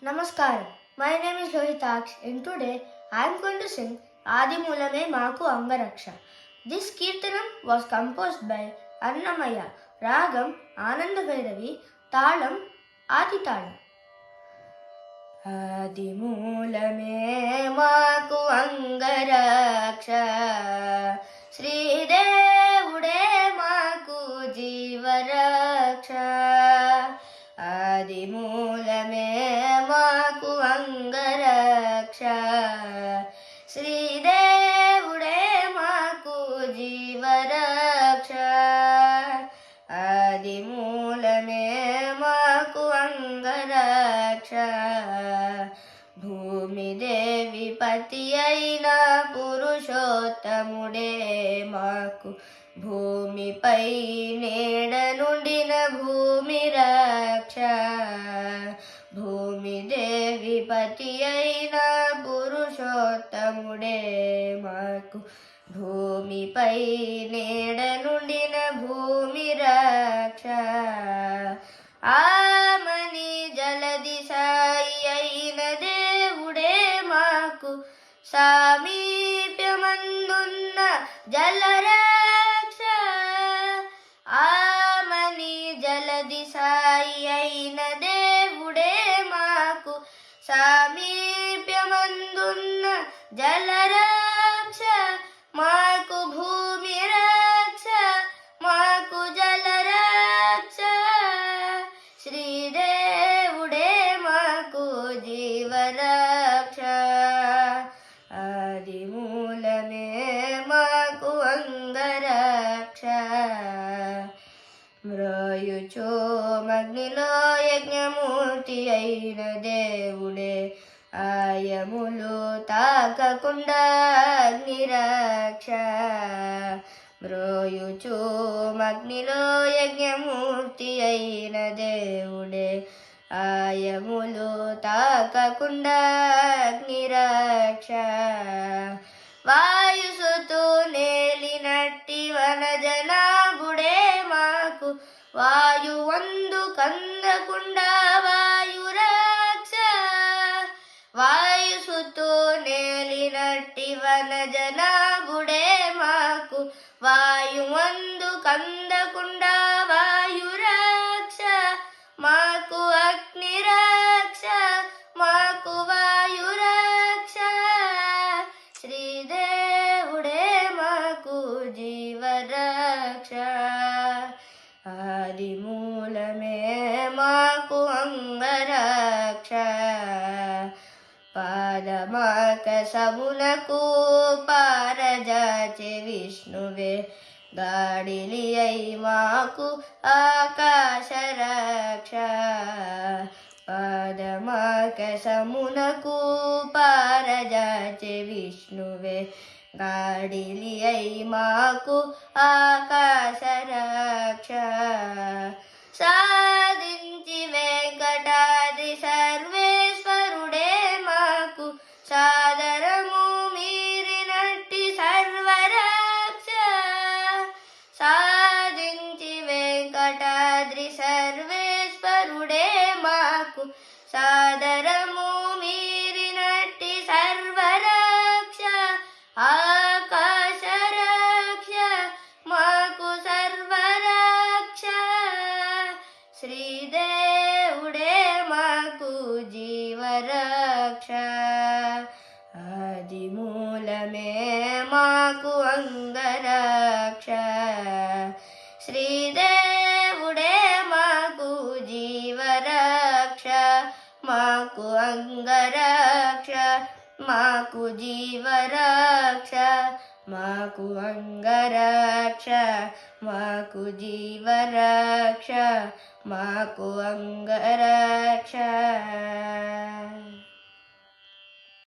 Namaskaram. My name is Lohitaksh and today I am going to sing Adi Moolame Maaku Angaraksha. This Kirtanam was composed by Annamaya, Ragam Ananda Bhairavi, Talam Adi Talam. Adi Moolame Maaku Angaraksha Sri Devude Maaku Jeevaraksha Adi Moolame Maaku Angaraksha Sri Devude Maaku Jeevaraksha Adi Moolame Maaku Angaraksha Bhumi Devi Pati Aina Purushottamude Maaku భూమిపై నీడ నుండిన భూమి రక్ష భూమి దేవి పతి అయిన పురుషోత్తముడే మాకు భూమిపై నీడ నుండిన భూమి రక్ష ఆమని జలది సాయి అయిన దేవుడే మాకు సామీప్యమందున్న జలరా జలది సాయి అయిన దేవుడే మాకు సామీప్యమందున్న జలరక్ష మాకు భూమి రక్ష మాకు జలరక్ష శ్రీదేవుడే మాకు జీవరక్ష ఆది మూలమే మాకు అంగరక్ష మ్రోయుచో మగ్నిలో యజ్ఞమూర్తి అయిన దేవుడే ఆయములు తాకకుండా అగ్నిరక్ష మ్రోయుచో మగ్నిలో యజ్ఞమూర్తి అయిన దేవుడే ఆయములు తాకకుండా అగ్నిరక్ష వాయుసుతో నేలినట్టి వనజనాభుడే మాకు వాయువందు కందకుండా వాయురక్ష వాయుసుతో నేలినట్టి వనజనాభుడే మాకు వాయువందు కందకుండా వాయురక్ష మాకు అగ్నిరక్ష మాకు వాయురక్ష శ్రీదేవుడే మాకు జీవరక్ష ఆది మూలమే మాకు అంగరక్ష పాదమాకసమునకు పారజాచె విష్ణువే గాడిలి అయి మాకు ఆకాశరక్ష పాదమాకసమునకు పారజాచె విష్ణువే గాడిలి అయి మాకు ఆకాశరక్ష సాధించి వెంకటాద్రి సర్వేశ్వరుడే మాకు సాదరము మీరినట్టి సర్వరక్ష సాధించి వెంకటాద్రి సర్వేశ్వరుడే మాకు సాదరము మీరినట్టి సర్వరక్ష ఆకాశరక్ష మాకు సర్వరక్ష శ్రీదేవుడే మాకు జీవరక్ష ఆది మూలమే మాకు అంగరక్ష శ్రీదేవుడే మాకు జీవరక్ష మాకు అంగరక్ష మాకు జీవరక్ష మాకు అంగరక్ష మాకు జీవరక్ష మాకు అంగరక్ష